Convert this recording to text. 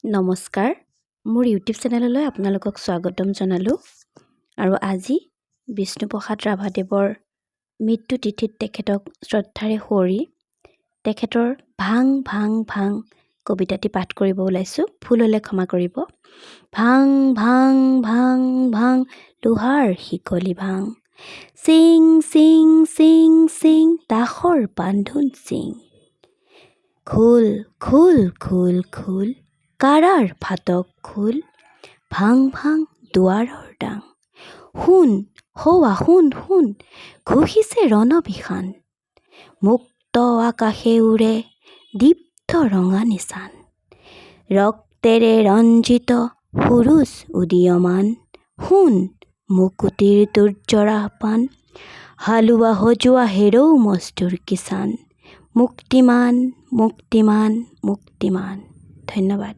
নমস্কাৰ, মোৰ ইউটিউব চেনেললৈ আপোনালোকক স্বাগতম জনালোঁ। আৰু আজি বিষ্ণুপ্ৰসাদ ৰাভাদেৱৰ মৃত্যু তিথিত তেখেতক শ্ৰদ্ধাৰে সুঁৱৰি তেখেতৰ ভাং ভাং ভাং কবিতাটি পাঠ কৰিব ওলাইছোঁ। ভুল হ'লে ক্ষমা কৰিব। ভাং ভাং ভাং ভাং লোহাৰ শিকলি ভাং, চিং চিং চিং চিং দাসৰ বান্ধোন চিং, খোল খোল খোল খোল কাৰাৰ ফাটক খোল, ভাং ভাং দুৱাৰৰ ডাং, শুন সৌৱা শুন শুন ঘোষিছে ৰণবিষাণ, মুক্ত আকাশে উৰে দীপ্ত ৰঙা নিচান, ৰক্তেৰে ৰঞ্জিত সুৰুজ উদীয়মান, শুন মুকুতিৰ দুৰ্যৰ আহ্বান, হালোৱা সজোৱা হেৰৌ মস্তুৰ কিচান, মুক্তিমান মুক্তিমান মুক্তিমান। ধন্যবাদ।